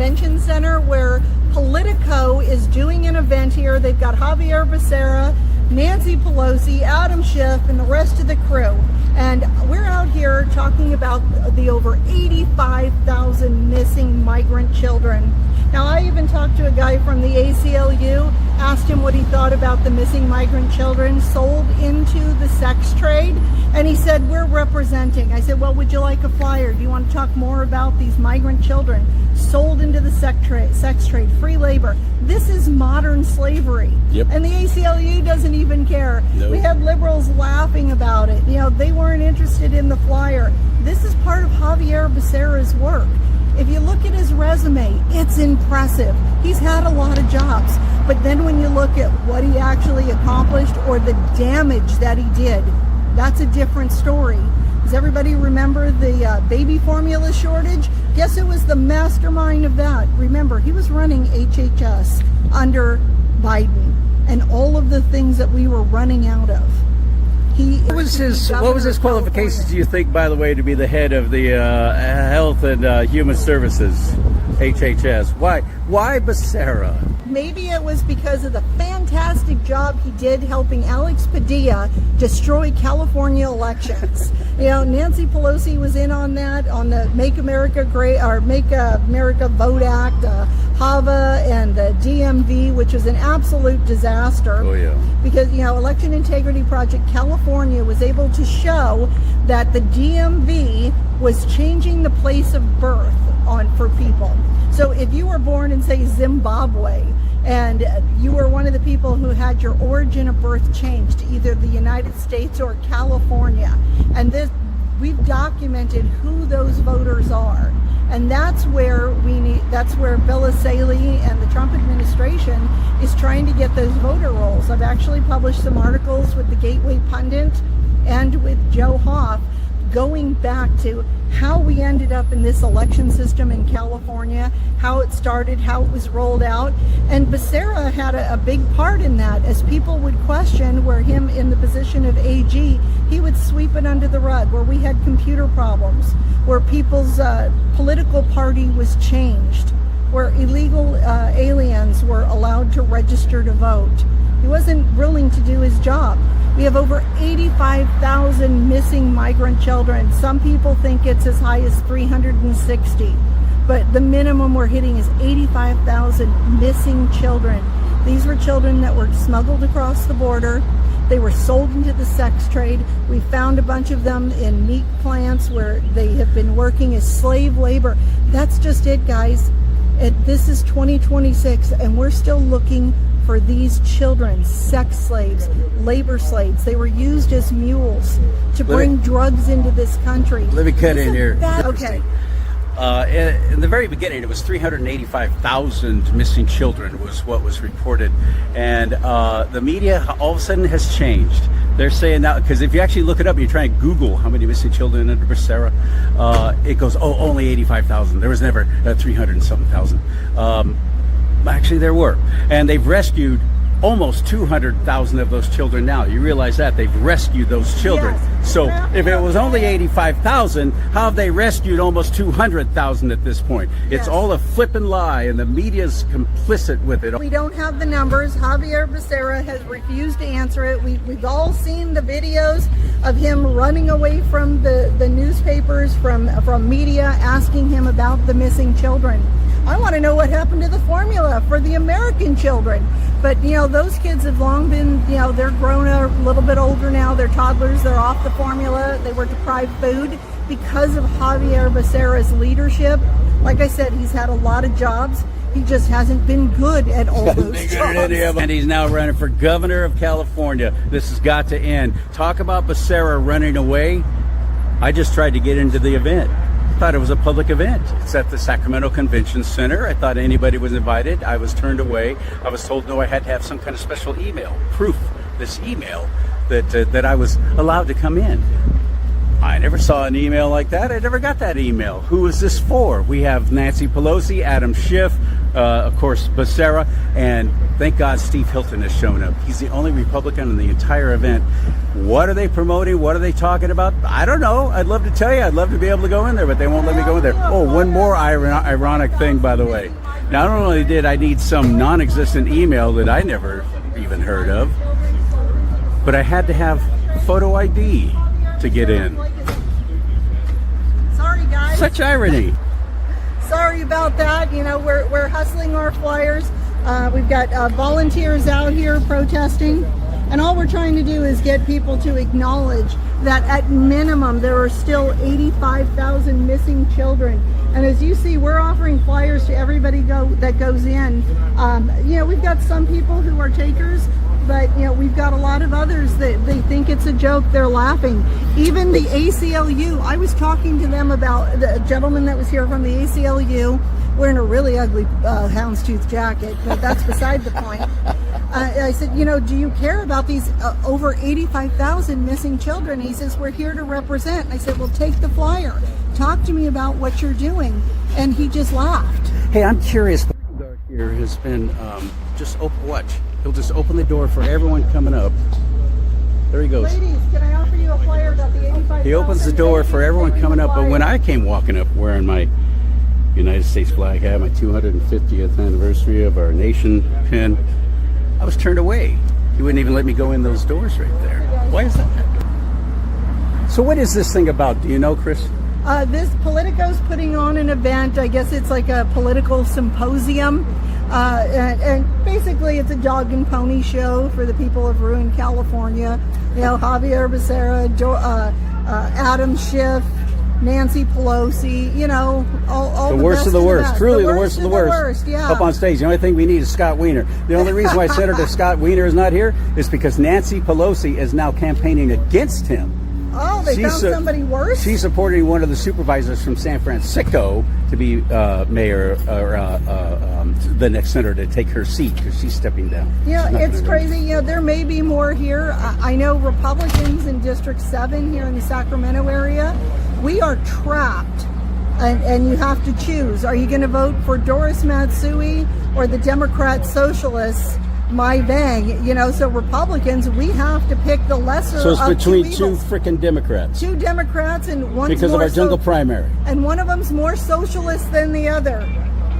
Convention Center where Politico is doing an event here. They've got Xavier Becerra, Nancy Pelosi, Adam Schiff, and the rest of the crew. And we're out here talking about the over 85,000 missing migrant children. Now, I even talked to a guy from the ACLU, asked him what he thought about the missing migrant children sold into the sex trade, and he said, we're representing. I said, well, would you like a flyer? Do you want to talk more about these migrant children sold into the sex trade, free labor? This is modern slavery. Yep. And the ACLU doesn't even care. No. We had liberals laughing about it. You know, they weren't interested in the flyer. This is part of Xavier Becerra's work. If you look at his resume, it's impressive. He's had a lot of jobs. But then when you look at what he actually accomplished or the damage that he did, that's a different story. Does everybody remember the baby formula shortage? Guess it was the mastermind of that. Remember, he was running HHS under Biden and all of the things that we were running out of. What was his qualifications, do you think, by the way, to be the head of the Health and Human Services, HHS? Why Becerra? Maybe it was because of the fantastic job he did helping Alex Padilla destroy California elections. You know, Nancy Pelosi was in on that, on the Make America Great, or Make America Vote Act, HAVA and the DMV, which was an absolute disaster. Oh, yeah. Because, you know, Election Integrity Project California was able to show that the DMV was changing the place of birth for people. So if you were born in, say, Zimbabwe, and you were one of the people who had your origin of birth changed to either the United States or California, and we've documented who those voters are. And that's where Bill Asaley and the Trump administration is trying to get those voter rolls. I've actually published some articles with the Gateway Pundit and with Joe Hoff going back to how we ended up in this election system in California, how it started, how it was rolled out. And Becerra had a big part in that. As people would question where him in the position of AG, he would sweep it under the rug, where we had computer problems, where people's political party was changed, where illegal aliens were allowed to register to vote. He wasn't willing to do his job. We have over 85,000 missing migrant children. Some people think it's as high as 360, but the minimum we're hitting is 85,000 missing children. These were children that were smuggled across the border. They were sold into the sex trade. We found a bunch of them in meat plants where they have been working as slave labor. That's just it, guys. This is 2026, and we're still looking for these children, sex slaves, labor slaves. They were used as mules to bring drugs into this country. Let me cut in here. Okay. In the very beginning, it was 385,000 missing children was what was reported. And the media all of a sudden has changed. They're saying now, because if you actually look it up and you try and Google how many missing children under Becerra, it goes, only 85,000. There was never 300 and something thousand. Actually, there were. And they've rescued almost 200,000 of those children now. You realize that? They've rescued those children. Yes. So if it was only 85,000, how have they rescued almost 200,000 at this point? It's all a flippin' lie, and the media's complicit with it. We don't have the numbers. Xavier Becerra has refused to answer it. We've all seen the videos of him running away from the newspapers, from media, asking him about the missing children. I want to know what happened to the formula for the American children. But, you know, those kids have long been, you know, they're grown a little bit older now. They're toddlers. They're off the formula. They were deprived food because of Xavier Becerra's leadership. Like I said, he's had a lot of jobs. He just hasn't been good at all those jobs. And he's now running for governor of California. This has got to end. Talk about Becerra running away. I just tried to get into the event. I thought it was a public event. It's at the Sacramento Convention Center. I thought anybody was invited. I was turned away. I was told no, I had to have some kind of special email, proof, this email, that I was allowed to come in. I never saw an email like that. I never got that email. Who is this for? We have Nancy Pelosi, Adam Schiff, of course, Becerra, and thank God Steve Hilton has shown up. He's the only Republican in the entire event. What are they promoting? What are they talking about? I don't know. I'd love to tell you. I'd love to be able to go in there, but they won't let me go in there. Oh, one more ironic thing, by the way. Not only did I need some non-existent email that I never even heard of, but I had to have photo ID to get in. Sorry, guys. Such irony. Sorry about that. You know, we're hustling our flyers. We've got volunteers out here protesting, and all we're trying to do is get people to acknowledge that at minimum there are still 85,000 missing children. And as you see, we're offering flyers to everybody that goes in. You know, we've got some people who are takers, but you know, we've got a lot of others that they think it's a joke. They're laughing. Even the ACLU, I was talking to them about the gentleman that was here from the ACLU wearing a really ugly houndstooth jacket, but that's beside the point. I said, you know, do you care about these over 85,000 missing children? He says, we're here to represent. I said, well, take the flyer. Talk to me about what you're doing. And he just laughed. Hey, I'm curious. The guard here has been just watch. He'll just open the door for everyone coming up. There he goes. Ladies, can I offer you a flyer about the 85,000? He opens the door for everyone coming up. But when I came walking up wearing my United States flag hat, my 250th anniversary of our nation pin, I was turned away. He wouldn't even let me go in those doors right there. Why is that? So what is this thing about? Do you know, Chris? This Politico's putting on an event. I guess it's like a political symposium. And basically it's a dog and pony show for the people of ruined California. You know, Xavier Becerra, Adam Schiff, Nancy Pelosi, you know, all the worst of the worst. Truly the worst of the worst. Yeah. Up on stage. The only thing we need is Scott Wiener. The only reason why Senator Scott Wiener is not here is because Nancy Pelosi is now campaigning against him. Oh, they found somebody worse? She's supporting one of the supervisors from San Francisco to be mayor or the next senator to take her seat because she's stepping down. Yeah, it's crazy. You know, there may be more here. I know Republicans in District 7 here in the Sacramento area, we are trapped. And you have to choose. Are you going to vote for Doris Matsui or the Democrat Socialists? My bang, you know, so Republicans, we have to pick the lesser of two evils. So it's between two freaking Democrats. Two Democrats and one because of our jungle primary. And one of them's more socialist than the other.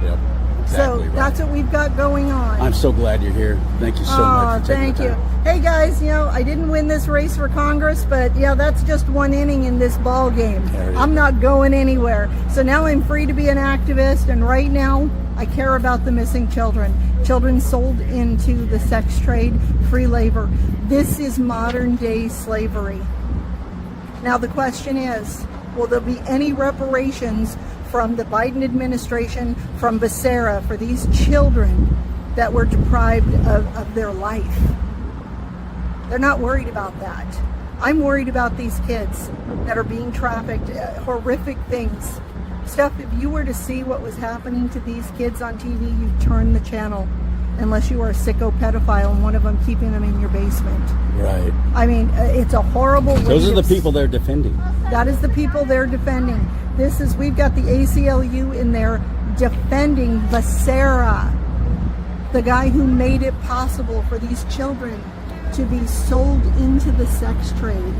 Yep. Exactly so right. That's what we've got going on. I'm so glad you're here. Thank you so much for taking the time. Thank you. Hey guys, you know, I didn't win this race for Congress, but yeah, that's just one inning in this ball game. I'm not going anywhere. So now I'm free to be an activist, and right now I care about the missing children. Children sold into the sex trade, free labor. This is modern day slavery. Now the question is, will there be any reparations from the Biden administration, from Becerra, for these children that were deprived of their life? They're not worried about that. I'm worried about these kids that are being trafficked, horrific things. Stuff, if you were to see what was happening to these kids on TV, you'd turn the channel, unless you are a sicko pedophile and one of them keeping them in your basement. Right. I mean, it's a horrible way. Those are the people they're defending. That is the people they're defending. We've got the ACLU in there defending Becerra, the guy who made it possible for these children to be sold into the sex trade.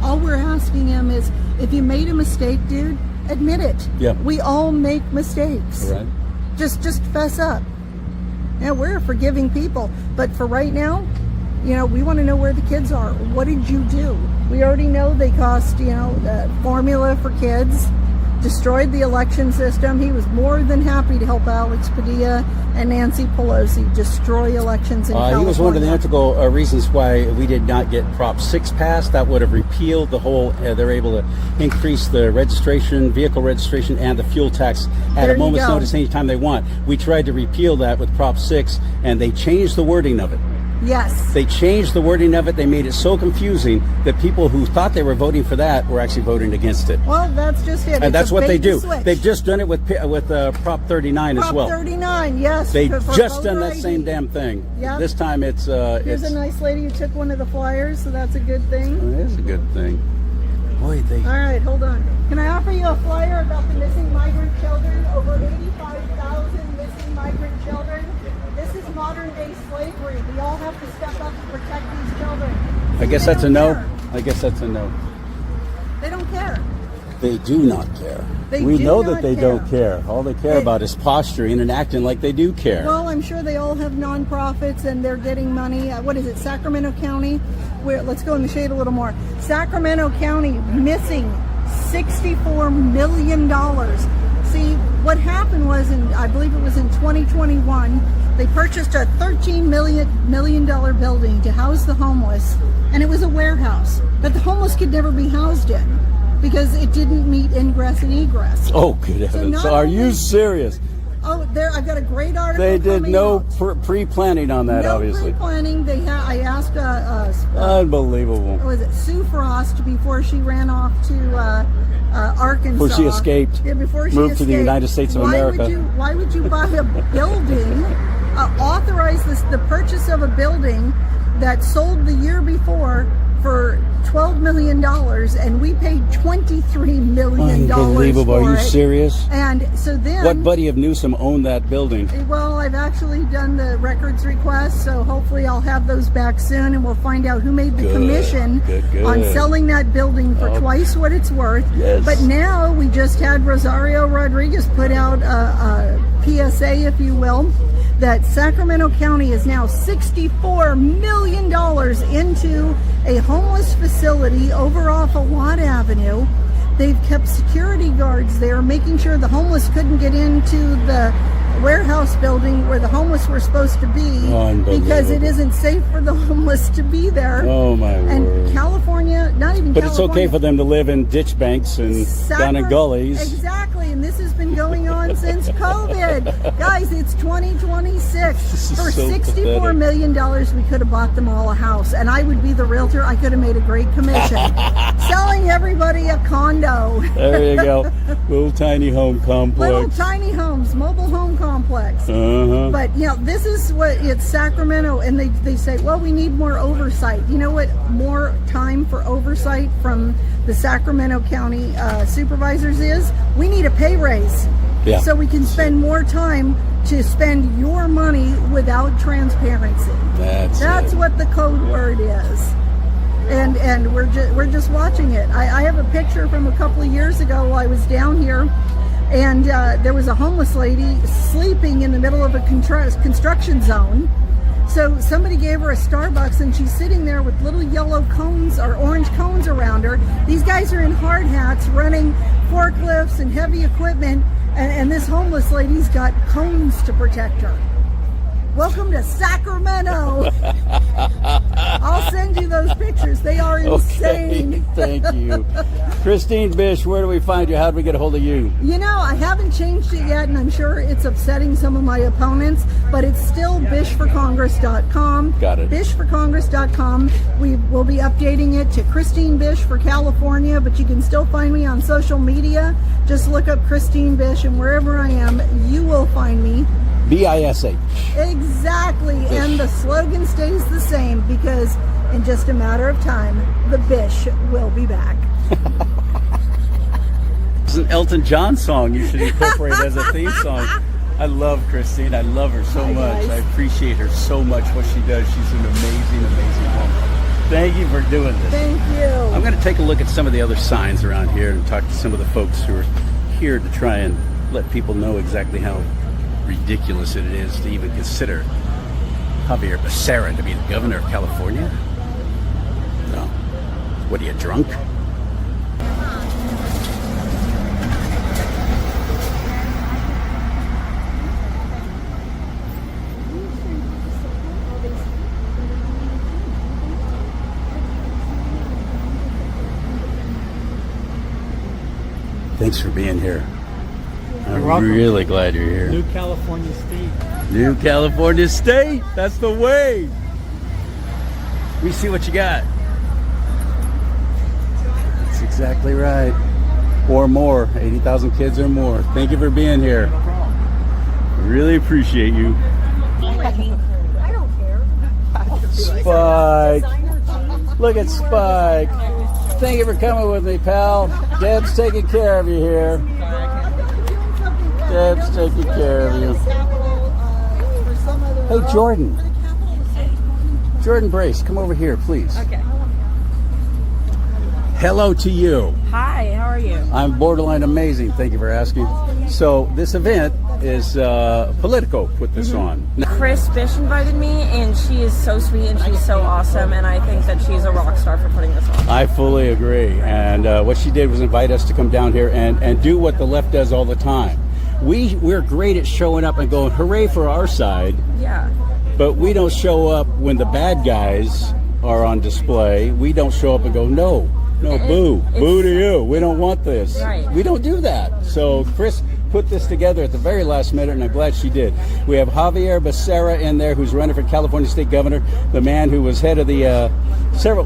All we're asking him is, if you made a mistake, dude, admit it. Yep. We all make mistakes. Right. Just fess up. Yeah, we're forgiving people, but for right now, you know, we want to know where the kids are. What did you do? We already know they cost, you know, the formula for kids, destroyed the election system. He was more than happy to help Alex Padilla and Nancy Pelosi destroy elections in California. He was one of the integral reasons why we did not get Prop 6 passed. That would have repealed the whole, they're able to increase the registration, vehicle registration, and the fuel tax at a moment's notice anytime they want. We tried to repeal that with Prop 6, and they changed the wording of it. Yes. They changed the wording of it. They made it so confusing that people who thought they were voting for that were actually voting against it. Well, that's just it. And that's what they do. They've just done it with Prop 39 as well. Prop 39, yes. They just done that same damn thing. Yep. This time it's... Here's a nice lady who took one of the flyers, so that's a good thing. It is a good thing. Boy, they. All right, hold on. Can I offer you a flyer about the missing migrant children? Over 85,000 missing migrant children. This is modern day slavery. We all have to step up to protect these children. I guess They that's a don't no. care. I guess that's a no. They don't care. They do not care. They We do know not that they care. don't care. All they care about is posturing and acting like they do care. Well, I'm sure they all have nonprofits and they're getting money. What is it, Sacramento County? Let's go in the shade a little more. Sacramento County missing $64 million. See, what happened was, I believe it was in 2021, they purchased a $13 million building to house the homeless, and it was a warehouse that the homeless could never be housed in because it didn't meet ingress and egress. Oh, good heavens. not So are only- you serious? Oh, there! I've got a great article. They did coming no out. pre-planning on that, No obviously. pre-planning. I asked Unbelievable. was it Sue Frost before she ran off to Arkansas? Before she escaped. Yeah, before she Moved to the escaped. United States of America. Why would you buy a building? Authorize the purchase of a building that sold the year before for $12 million, and we paid $23 million Unbelievable. for Are you it. serious? And so then, What buddy of Newsom owned that building? well, I've actually done the records request, so hopefully I'll have those back soon, and we'll find out who made the Good, commission good. on selling that building for twice what it's worth. Yes. But now we just had Rosario Rodriguez put out a PSA, if you will, that Sacramento County is now $64 million into a homeless facility over off of Watt Avenue. They've kept security guards there, making sure the homeless couldn't get into the warehouse building where the homeless were supposed to be, because it isn't safe for the homeless to be there. Oh, my And word. California, not even But it's California, okay for them to live in ditch banks and down in gullies. Exactly, and this has been going on since COVID. Guys, it's 2026. This is For so $64 pathetic. million, we could have bought them all a house, and I would be the realtor. I could have made a great commission. Selling everybody a condo. There you go. Little tiny home complex. Little tiny homes, mobile home complex. Uh-huh. But, this is what it's Sacramento, and they say, well, we need more oversight. You know what more time for oversight from the Sacramento County supervisors is? We need a pay raise. Yeah. So we can spend more time to spend your money without transparency. That's it. what the code word is. And we're just watching it. I have a picture from a couple of years ago while I was down here, and there was a homeless lady sleeping in the middle of a construction zone. So somebody gave her a Starbucks, and she's sitting there with little yellow cones or orange cones around her. These guys are in hard hats running forklifts and heavy equipment, and this homeless lady's got cones to protect her. Welcome to Sacramento. I'll send you those pictures. They are insane. Okay, thank you. Christine Bish, where do we find you? How do we get a hold of you? I haven't changed it yet, and I'm sure it's upsetting some of my opponents, but it's still bishforcongress.com. Got it. Bishforcongress.com. We will be updating it to Christine Bish for California, but you can still find me on social media. Just look up Christine Bish, and wherever I am, you will find me. BISH. Exactly, and the slogan stays the same, because in just a matter of time, the Bish will be back. It's an Elton John song you should incorporate as a theme song. I love Christine. I love her so Hi, much. guys. I appreciate her so much, what she does. She's an amazing, amazing woman. Thank you for doing this. Thank you. I'm going to take a look at some of the other signs around here and talk to some of the folks who are here to try and let people know exactly how ridiculous it is to even consider Xavier Becerra to be the governor of California. No. What, are you drunk? Thanks for being here. I'm welcome. really glad you're here. New California State. New California State. That's the way. We see what you got. That's exactly right. Or more. 80,000 kids or more. Thank you for being here. No problem. Really appreciate you. I don't care. Spike. Look at Spike. thank you for coming with me, pal. Deb's taking care of you here. Deb's taking care of you. Hey, Jordan. Jordan Brace, come over here, please. Okay. Hello to you. Hi, how are you? I'm borderline amazing. Thank you for asking. So this event is Politico put this on. Chris Bish invited me, and she is so sweet and she's so awesome, and I think that she's a rock star for putting this on. I fully agree. And what she did was invite us to come down here and do what the left does all the time. We're great at showing up and going, hooray for our side. Yeah. But we don't show up when the bad guys are on display. We don't show up and go, no, boo to you. We don't want this. Right. We don't do that. So Chris put this together at the very last minute, and I'm glad she did. We have Xavier Becerra in there, who's running for California State Governor, the man who was head of the several.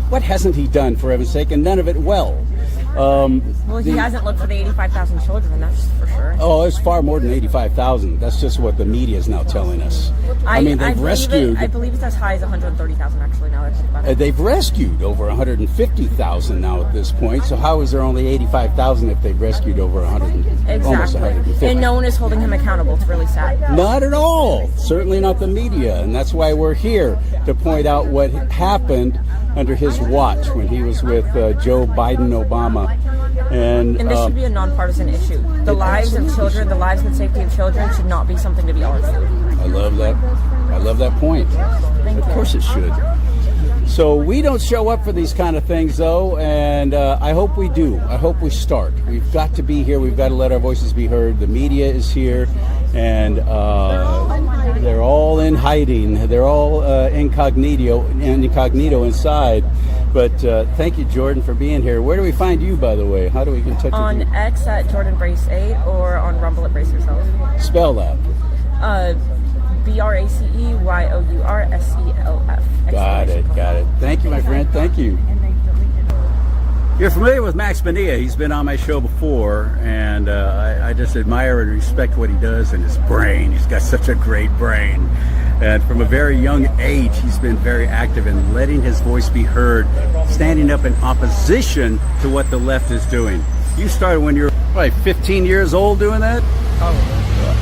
What hasn't he done, for heaven's sake, and none of it well? Well, he hasn't looked for the 85,000 children, that's for sure. Oh, it's far more than 85,000. That's just what the media is now telling us. I mean, they've rescued. I believe it's as high as 130,000, actually, now that I think about it. They've rescued over 150,000 now at this point. So how is there only 85,000 if they've rescued over 100? Exactly. Almost 150. And no one is holding him accountable. It's really sad. Not at all. Certainly not the media. And that's why we're here to point out what happened under his watch when he was with Joe Biden, Obama. And this should be a nonpartisan issue. The lives of children, the lives and safety of children should not be something to be argued. I love that. I love that point. Thank Of you. course it should. So we don't show up for these kind of things, though, and I hope we do. I hope we start. We've got to be here. We've got to let our voices be heard. The media is here, and they're all in hiding. They're all incognito inside. But thank you, Jordan, for being here. Where do we find you, by the way? How do we get in touch On with you? X at Jordan Brace 8 or on Rumble at Brace Yourself. Spell that. BRACEYOURSELF. Got it. Thank you, my friend. Thank you. You're familiar with Max Bonilla. He's been on my show before, and I just admire and respect what he does and his brain. He's got such a great brain. And from a very young age, he's been very active in letting his voice be heard, standing up in opposition to what the left is doing. You started when you were, what, 15 years old doing that? Oh,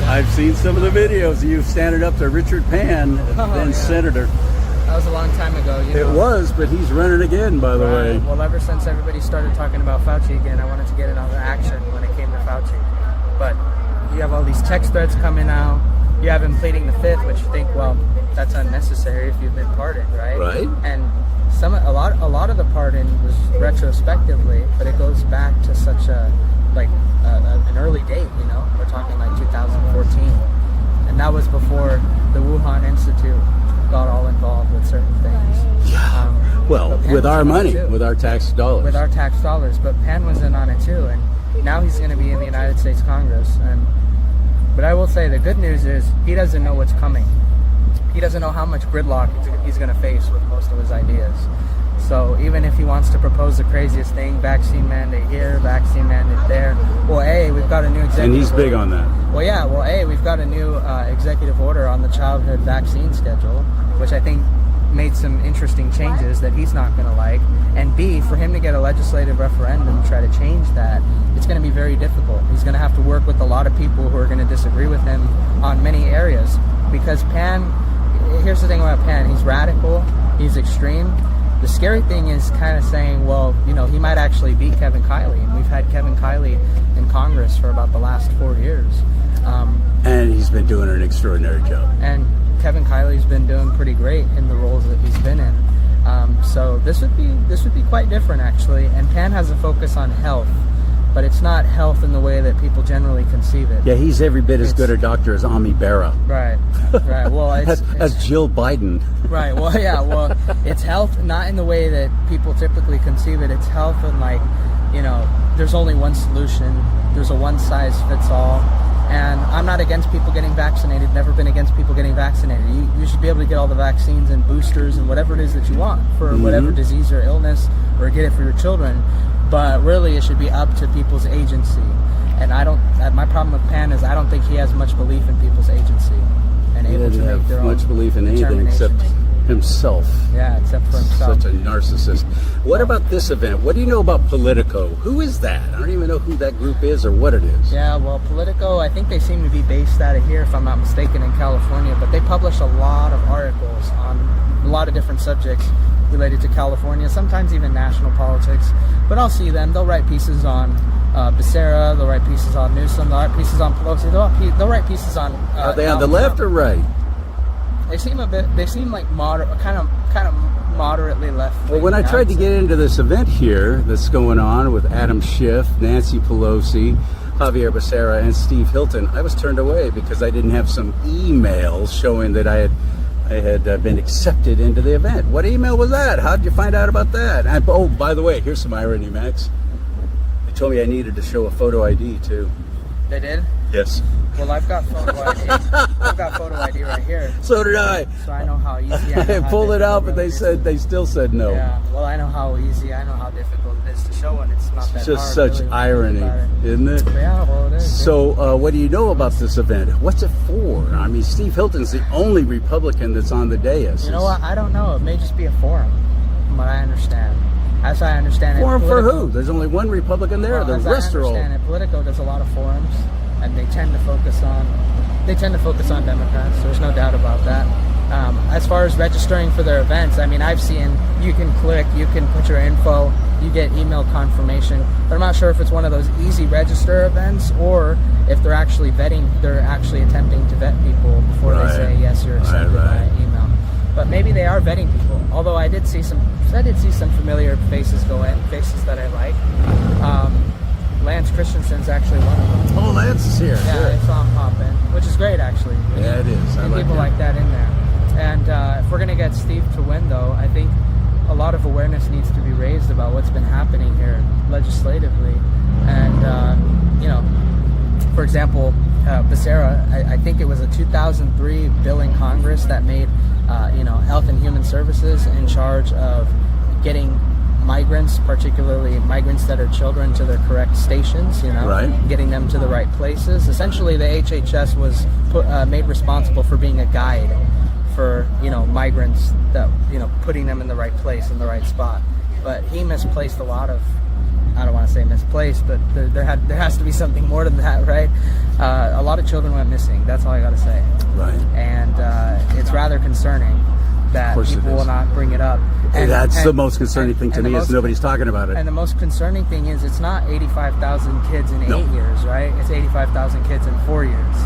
I've seen some of the videos of you standing up to Richard Pan, then senator. that was a long time ago. You know. It was, but he's running again, by the way. Well, ever since everybody started talking about Fauci again, I wanted to get in on the action when it came to Fauci. But you have all these text threads coming out. You have him pleading the fifth, which you think, well, that's unnecessary if you've been pardoned, right? Right. And a lot of the pardon was retrospectively, but it goes back to such an early date. You know, we're talking like 2014, and that was before the Wuhan Institute got all involved with certain things. Well, Pan with was our in on it money, too. with our tax dollars. With our tax dollars, but Pan was in on it too, and now he's going to be in the United States Congress. But I will say the good news is he doesn't know what's coming. He doesn't know how much gridlock he's going to face with most of his ideas. So even if he wants to propose the craziest thing, vaccine mandate here, vaccine mandate there, well, A, we've got a new executive And he's big order. on that. Well, yeah, well, A, we've got a new executive order on the childhood vaccine schedule, which I think made some interesting changes that he's not going to like. And B, for him to get a legislative referendum to try to change that, it's going to be very difficult. He's going to have to work with a lot of people who are going to disagree with him on many areas. Because Pan, here's the thing about Pan, he's radical, he's extreme. The scary thing is kind of saying, well, you know, he might actually beat Kevin Kiley. And we've had Kevin Kiley in Congress for about the last 4 years. And he's been doing an extraordinary job. And Kevin Kiley's been doing pretty great in the roles that he's been in. So this would be quite different, actually. And Pan has a focus on health, but it's not health in the way that people generally conceive it. Yeah, he's every bit as good a doctor as Ami Bera. Right. Well, as Jill Biden. Right. Well, yeah. Well, it's health not in the way that people typically conceive it. It's health and, like, you know, there's only one solution. There's a one size fits all. And I'm not against people getting vaccinated, never been against people getting vaccinated. You should be able to get all the vaccines and boosters and whatever it is that you want for whatever disease or illness, or get it for your children. But really, it should be up to people's agency. And my problem with Pan is I don't think he has much belief in people's agency. and He able to didn't make their have own much belief in anything except determinations. himself. Yeah, except for himself. Such a narcissist. What about this event? What do you know about Politico? Who is that? I don't even know who that group is or what it is. Yeah, well, Politico, I think they seem to be based out of here, if I'm not mistaken, in California, but they publish a lot of articles on a lot of different subjects related to California, sometimes even national politics. But I'll see them. They'll write pieces on Becerra, they'll write pieces on Newsom, they'll write pieces on Pelosi, they'll write pieces on... Are they on the left or right? They seem like kind of moderately left. Well, when I tried to get into this event here that's going on with Adam Schiff, Nancy Pelosi, Xavier Becerra, and Steve Hilton, I was turned away because I didn't have some emails showing that I had been accepted into the event. What email was that? How did you find out about that? And, oh, by the way, here's some irony, Max. They told me I needed to show a photo ID too. They did? Yes. Well, I've got photo ID. I've got photo ID right here. So did I. So I know how easy. I pulled it out, but they still said no. Yeah. Well, I know how easy. I know how difficult it is to show, and it's not that It's just hard. such really, irony, isn't it? Yeah, well, it is. So, what do you know about this event? What's it for? I mean, Steve Hilton's the only Republican that's on the dais. You know what? I don't know. It may just be a forum, from what I understand. As I understand it, Forum for Politico- who? There's only one Republican there. Well, The as rest I are all. understand it, Politico does a lot of forums, and they tend to focus on Democrats. There's no doubt about that. As far as registering for their events, I mean, I've seen you can put your info, you get email confirmation. But I'm not sure if it's one of those easy register events or if they're actually attempting to vet people before they say yes, you're accepted by email. But maybe they are vetting people. Although I did see some familiar faces faces that I like. Lance Christensen's actually one of them. Oh, Lance is here. Yeah, Good. I saw him pop in, which is great actually. Yeah, it is. I like people it. like that in there. And if we're gonna get Steve to win, though, I think a lot of awareness needs to be raised about what's been happening here legislatively. And for example, Becerra, I think it was a 2003 bill in Congress that made Health and Human Services in charge of getting migrants, particularly migrants that are children, to their correct stations, getting them to the right places. Essentially, the HHS was made responsible for being a guide for, migrants, that, putting them in the right place, in the right spot. But he misplaced a lot of, I don't want to say misplaced, but there has to be something more than that, right? A lot of children went missing. That's all I got to say. Right. And it's rather concerning that people will not bring it up. And that's the most concerning thing to me is nobody's talking about it. And the most concerning thing is it's not 85,000 kids in 8 years, right? It's 85,000 kids in 4 years.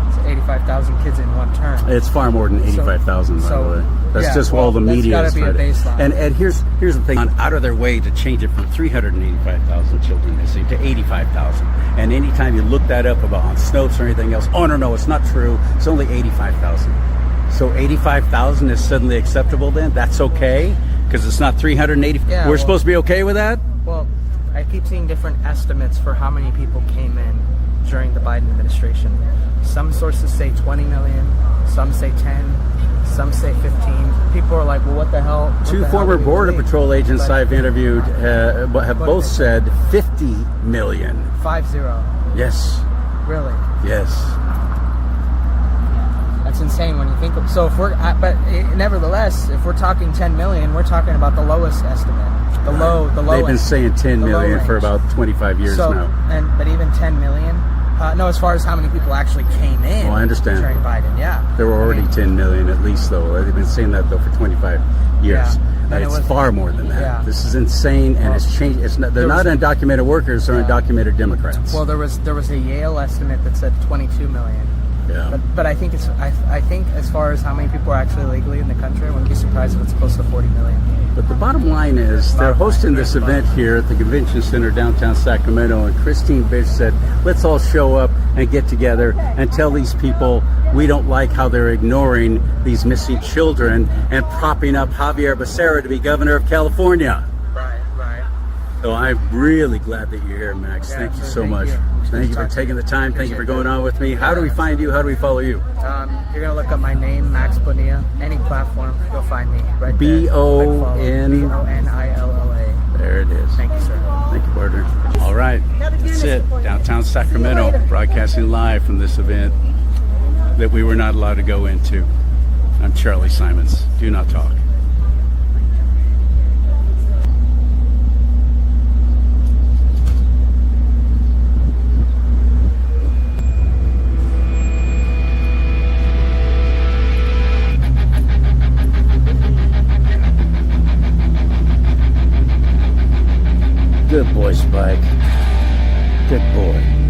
It's 85,000 kids in one term. It's far more than 85,000, by the way. That's just all the media is trying to. And here's the thing. Out of their way to change it from 385,000 children missing to 85,000. And anytime you look that up on Snopes or anything else, oh no, it's not true. It's only 85,000. So 85,000 is suddenly acceptable then? That's okay? Because it's not 380. Yeah, We're supposed to be okay with that? Well, I keep seeing different estimates for how many people came in during the Biden administration. Some sources say 20 million, some say 10, some say 15. People are like, well, what the hell? Two former Border Patrol agents I've interviewed have both said 50 million. 50. Yes. Really? Yes. That's insane when you think of. So if we're, nevertheless, if we're talking 10 million, we're talking about the lowest estimate. The low. They've been saying 10 million for about 25 years now. But even 10 million. No, as far as how many people actually came in. Oh, I understand. During Biden, yeah. There were already 10 million at least, though. They've been saying that though for 25 years. Yeah. It's far more than that. Yeah. This is insane, and it's changed. They're not undocumented workers; they're undocumented Democrats. Well, there was a Yale estimate that said 22 million. Yeah. But I think I think as far as how many people are actually legally in the country, I wouldn't be surprised if it's close to 40 million. But the bottom line is they're hosting this event here at the Convention Center downtown Sacramento, and Christine Bish said, let's all show up and get together and tell these people we don't like how they're ignoring these missing children and propping up Xavier Becerra to be governor of California. Right. So I'm really glad that you're here, Max. Yeah, thank you so so thank much. you. Thank you for taking the time. Thank you for going on with me. How do we find you? How do we follow you? You're going to look up my name, Max Bonilla. Any platform, you'll find me right there. B-O-N-I-L-L-A. There it is. Thank you, sir. Thank you, partner. All right. That's it. Downtown Sacramento, broadcasting live from this event. that we were not allowed to go into. I'm CharLee Simons. Do not talk. Good boy, Spike. Good boy.